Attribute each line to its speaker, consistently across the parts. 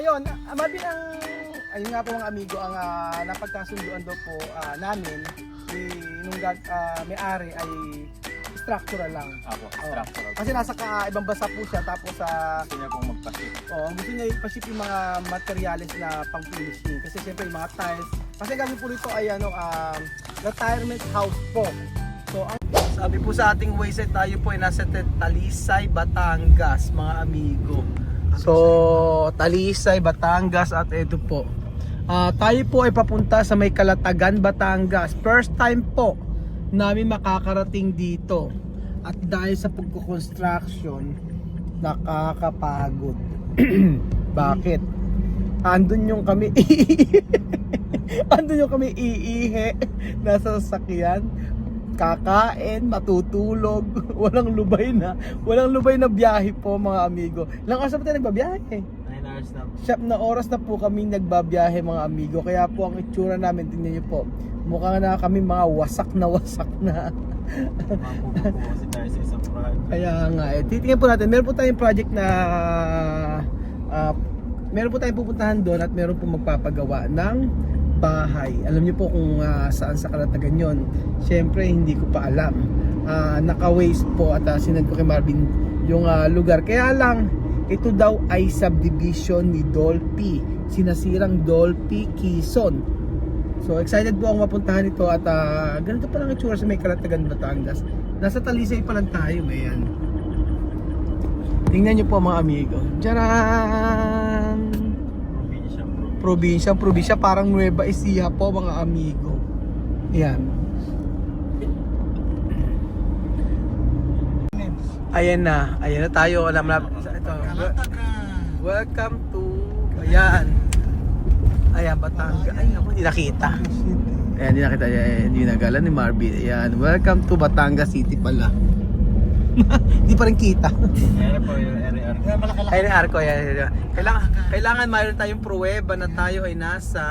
Speaker 1: Ayun, Marvin, ayun nga po mga amigo, ang napagkasunduan daw po namin nung may-ari ay structural lang.
Speaker 2: Ako, structural.
Speaker 1: Kasi nasa ibang bansa po siya, tapos
Speaker 2: Gusto niya pong magpa-ship.
Speaker 1: gusto niya ipaship yung mga materials na pang finishing. Kasi siyempre yung mga tiles. Kasi kami po rito ay retirement house po. So sabi po sa ating wayset, tayo po ay nasa Talisay, Batangas, mga amigo. So Talisay, Batangas, at ito po. Tayo po ay papunta sa may Calatagan, Batangas. First time po namin makakarating dito. At dahil sa pagko-construction, nakakapagod. Bakit? Andun yung kami andun yung kami iihe nasa sasakyan, kakain, matutulog, walang lubay na biyahe po mga amigo. Ilang oras na po tayo nagbabiyahe?
Speaker 2: 9 hours na.
Speaker 1: 7 oras na po kami nagbabiyahe mga amigo. Kaya po ang itsura namin, tingnan nyo po, mukhang na kami mga wasak na.
Speaker 2: Mapupo kasi tayo sa isang project.
Speaker 1: Kaya nga, titingnan po natin, meron po tayong project na meron po tayong pupuntahan doon at meron po magpapagawa ng bahay. Alam niyo po kung saan sa Calatagan yon. Siyempre hindi ko pa alam. Naka-waste po at sinend ko kay Marvin yung lugar. Kaya lang ito daw ay subdivision ni Dolphy, sinasirang Dolphy Quezon. So excited po akong mapuntahan ito at ganito pa lang itsura sa may Calatagan, Batangas. Nasa Talisay pa lang tayo, ayan. Tingnan niyo po mga amigo. Tcharan! Probinsya, parang Nueva Ecija po mga amigo. Ayan. Ayan na tayo. Alam na ito. Welcome to Ayan, Batangas. Ay, naku, hindi nakita. Ayan, hindi nakita. Hindi nagala ni Marvin. Ayan, welcome to Batangas City pala. Hindi pa rin kita.
Speaker 2: Ayan po yung area.
Speaker 1: Ay, arko yan. Kailangan mayroon tayong pruweba na tayo ay nasa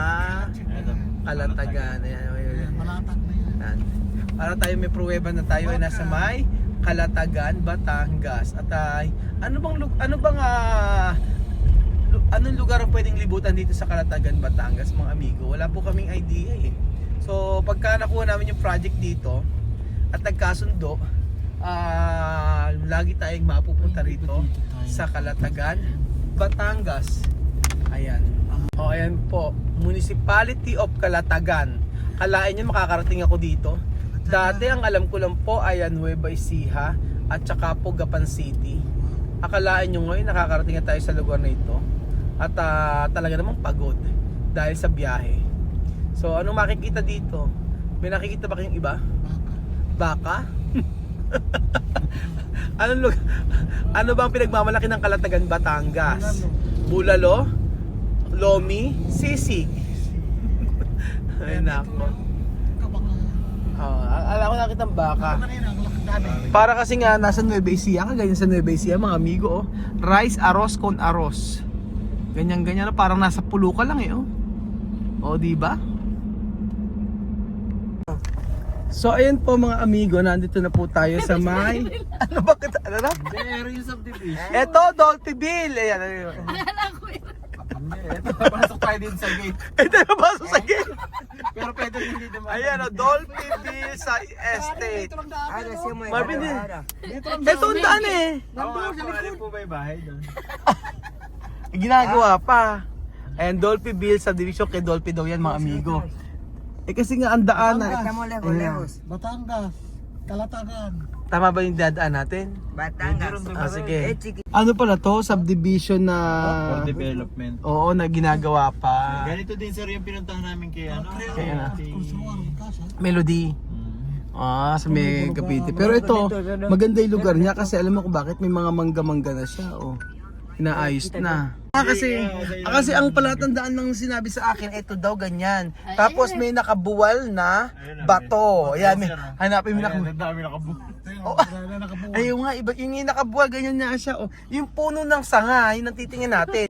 Speaker 1: Calatagan. Ayan. Para tayo may pruweba na tayo ay nasa may Calatagan, Batangas. At anong lugar ang pwedeng libutan dito sa Calatagan, Batangas, mga amigo? Wala po kaming idea eh. So pagka nakuha namin yung project dito at nagkasundo, lagi tayong mapupunta rito sa Calatagan, Batangas. Ayan. Ayan po, Municipality of Calatagan. Kalain nyo makakarating ako dito. Dati ang alam ko lang po ay Nueva Ecija at saka po Gapan City. Akalain nyo ngayon nakakarating na tayo sa lugar na ito. At talaga namang pagod dahil sa biyahe. So anong makikita dito? May nakikita ba kayong iba? Baka? Ano bang pinagmamalaki ng Calatagan, Batangas? Bulalo, Lomi, Sisig. Ay nako. Alam ko nakita ng baka. Para kasi nga nasa Nueva Ecija, ganyan sa Nueva Ecija mga amigo. Rice, arroz con arroz. Ganyan, parang nasa pulo ka lang eh. Di ba? So ayun po mga amigo, nandito na po tayo sa may bakit? Ano na?
Speaker 2: Area subdivision.
Speaker 1: Ito, Dolphyville. Ayan.
Speaker 3: Akala ko yun.
Speaker 2: Ito, napasok tayo din sa gate.
Speaker 1: Ito na ba sa gate?
Speaker 2: Pero pwede hindi naman.
Speaker 1: Ayan, Dolphyville sa estate. Marvin din. Ito ang daan eh.
Speaker 2: Alin po ba yung bahay doon?
Speaker 1: Ginagawa pa. Ayan, Dolphyville subdivision, kay Dolphy daw yan mga amigo. Kasi nga ang daan
Speaker 4: Batangas, Calatagan.
Speaker 1: Tama ba yung dadaan natin?
Speaker 3: Batangas.
Speaker 1: Sige. Ano pala to? Subdivision na
Speaker 2: For development.
Speaker 1: oo, na ginagawa pa.
Speaker 2: Ganito din sir yung pinuntahan namin kay
Speaker 1: Melody. Sa may Cavite. Pero ito, maganda yung lugar niya kasi alam mo kung bakit may mga mangga-mangga na siya. Inaayos na. Kasi ang palatandaan ng sinabi sa akin, ito daw ganyan. Tapos may nakabuwal na bato. Ayan, hanapin mo na.
Speaker 2: Dami nakabuo.
Speaker 1: Ayun nga, iba yung nakabuwal, ganyan na siya. Yung puno ng sanga, yun ang titingin natin.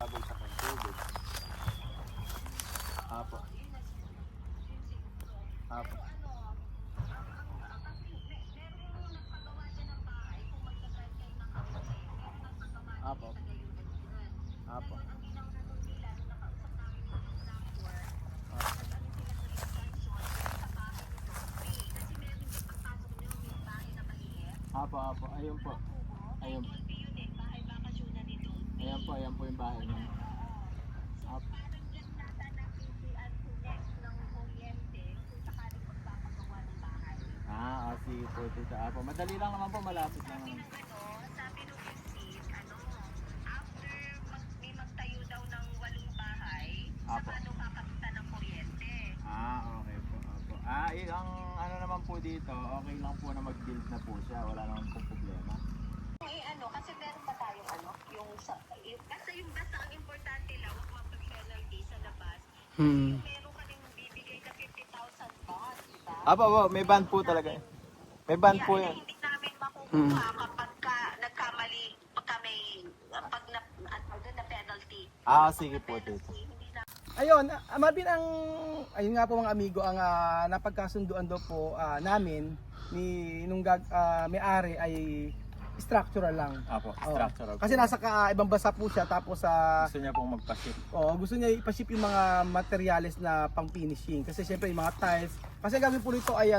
Speaker 2: Apo. Ayun po. Ayun. Ayan po yung bahay niya. Apo. Sige po, tita. Apo. Madali lang naman po, malapit lang naman. Apo. Okay po. Apo. Ang ano naman po dito, okay lang po na mag-build na po siya. Wala naman po problema.
Speaker 3: Kasi meron pa tayong basta yung basta ang importante lang, huwag mag-penalty sa labas. Meron ka rin bibigay na 50,000 baht, diba?
Speaker 2: Apo, may band po talaga. May band po yun.
Speaker 3: Hindi namin makukuha kapag nagkamali, pagka may, pag na penalty.
Speaker 2: Sige po, tita.
Speaker 1: Ayun, Marvin, ayun nga po mga amigo, ang napagkasunduan daw po namin ni nung may-ari ay structural lang.
Speaker 2: Apo,
Speaker 1: Oo.
Speaker 2: structural po.
Speaker 1: Kasi nasa ibang bansa po siya, tapos
Speaker 2: Gusto niya pong magpa-ship.
Speaker 1: gusto niya ipaship yung mga materials na pang finishing. Kasi syempre yung mga tiles. Kasi gagawin po nito ay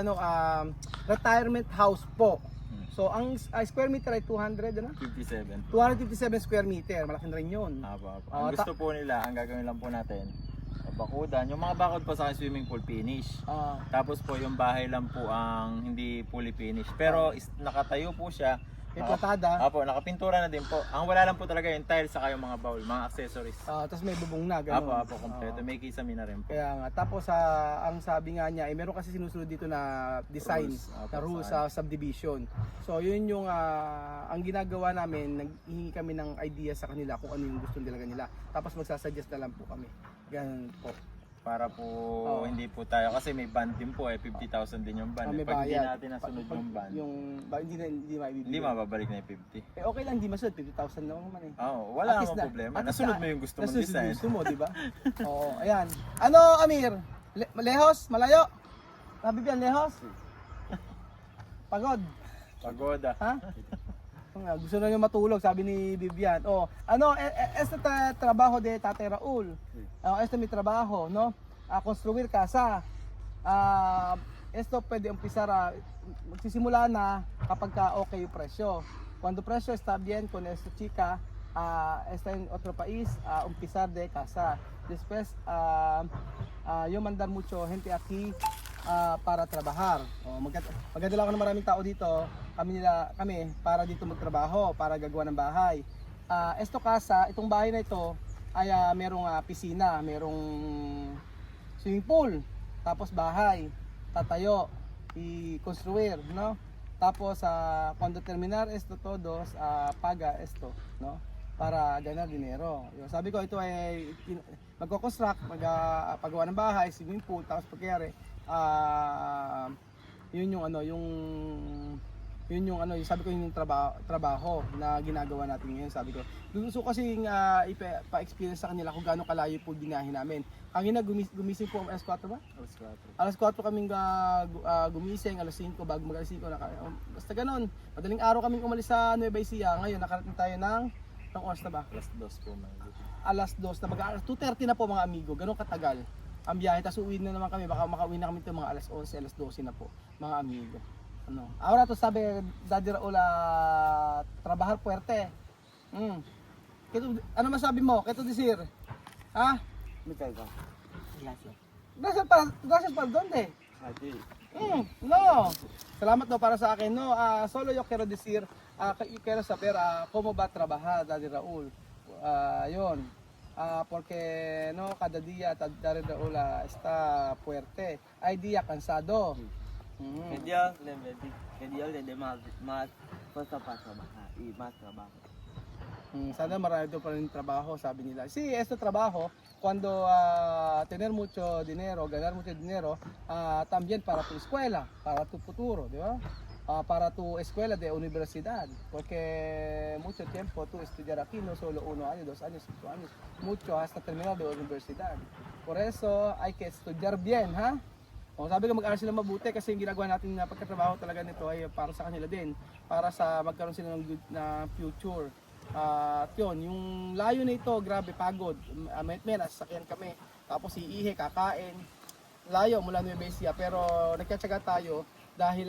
Speaker 1: retirement house po. So ang square meter ay 200
Speaker 2: 57.
Speaker 1: 257 square meter. Malaki na rin yun.
Speaker 2: Apo. Ang gusto po nila, ang gagawin lang po natin, bakudan. Yung mga bakod po sa akin swimming pool finish. Tapos po yung bahay lang po ang hindi fully finish. Pero nakatayo po siya.
Speaker 1: May platada.
Speaker 2: Apo, nakapintura na din po. Ang wala lang po talaga yung tiles saka yung mga bowl, mga accessories.
Speaker 1: Tapos may bubong na. Ganun.
Speaker 2: Apo, kompleto. May kisame na rin po.
Speaker 1: Kaya nga. Tapos ang sabi nga niya, meron kasi sinusunod dito na design,
Speaker 2: Rules.
Speaker 1: na rules sa subdivision. So yun yung ang ginagawa namin, naghihingi kami ng idea sa kanila kung ano yung gusto nila. Tapos magsasuggest na lang po kami. Ganun po.
Speaker 2: Para po hindi po tayo, kasi may band din po 50,000 din yung band.
Speaker 1: May
Speaker 2: Pag hindi
Speaker 1: bayad.
Speaker 2: natin nasunod yung band,
Speaker 1: Hindi maibibigay.
Speaker 2: hindi mababalik na yung 50.
Speaker 1: Okay lang, hindi masunod. 50,000 lang naman eh.
Speaker 2: Wala
Speaker 1: At least
Speaker 2: namang problema.
Speaker 1: at least
Speaker 2: Nasunod mo yung gusto mong
Speaker 1: nasunod
Speaker 2: design.
Speaker 1: yung gusto mo, di ba? Oo, ayan. Ano, Amir? Lehos? Malayo? Nabibigyan, lehos? Pagod?
Speaker 2: Pagoda.
Speaker 1: Ha? Gusto na niyo matulog, sabi ni Vivian. Este trabaho de Tate Raul. Este mi trabaho, no? Construir casa. Esto pwede umpizar, magsisimula na kapag okay yung presyo. Cuando presyo está bien con esta chica, está en otro país, umpizar de casa. Después, yo mandar mucho gente aquí para trabajar. Magdadala ko ng maraming tao dito, kami para dito magtrabaho, para gagawa ng bahay. Esto casa, itong bahay na ito ay merong piscina, merong swimming pool, tapos bahay, tatayo, i-construir, no? Tapos cuando terminar esto todos, paga esto, no? Para ganar dinero. Sabi ko ito ay magko-construct, paggawa ng bahay, swimming pool, tapos pagkayari yun yung sabi ko yung trabaho na ginagawa natin ngayon. Sabi ko gusto kasi ipa-experience sa kanila kung gaano kalayo po binahin namin. Kanina gumising po alas 4 ba? Alas 4 kaming gumising, alas 5 bago mag alas 5 basta ganon. Madaling araw kaming umalis sa Nueva Ecija. Ngayon nakarating tayo ng oras na ba?
Speaker 2: Alas 2 po.
Speaker 1: Alas 2 na alas 2:30 na po mga amigo. Ganon katagal ang biyahe, tapos uwi na naman kami, baka makauwi na kami ito mga alas 11, alas 12 na po mga amigo. Ahora to sabi Daddy Raul, trabajar fuerte. Ano masabi mo? Keto decir. Ha? Gracias para donde? No. Salamat daw para sa akin, no. Solo yo quiero decir, quiero saber cómo va a trabajar Daddy Raul. Yun. Porque no cada día Daddy Raul está fuerte. Hay día cansado. Sana marami doon pa rin trabaho, sabi nila. Este trabajo, cuando tener mucho dinero, ganar mucho dinero, también para tu escuela, para tu futuro, di ba? Para tu escuela de universidad, porque mucho tiempo tú estudiar aquí, no solo 1 año, 2 años, 5 años, mucho hasta terminar de universidad. Por eso hay que estudiar bien, ha? Sabi ko mag-aral sila mabuti kasi yung ginagawa natin na pagkatrabaho talaga nito ay para sa kanila din, para sa magkaroon sila ng good na future. At yun, yung layo na ito, grabe, pagod. May nasasakyan kami, tapos iihi, kakain. Layo mula Nueva Ecija, pero nagtsatsaga tayo
Speaker 5: dahil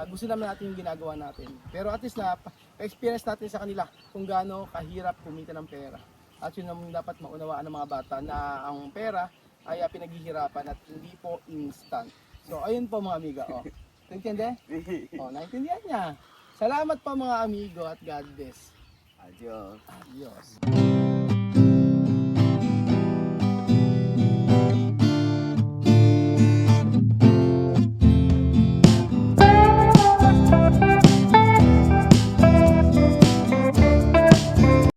Speaker 5: gusto naman natin yung ginagawa natin. Pero at least na experience natin sa kanila kung gaano kahirap kumita ng pera. At yun ang dapat maunawaan ng mga bata na ang pera ay pinaghihirapan at hindi po instant. So ayun po mga amiga. Oh. Naintindi? Oh, naintindihan niya. Salamat po mga amigo at God bless.
Speaker 2: Adios.
Speaker 5: Adios.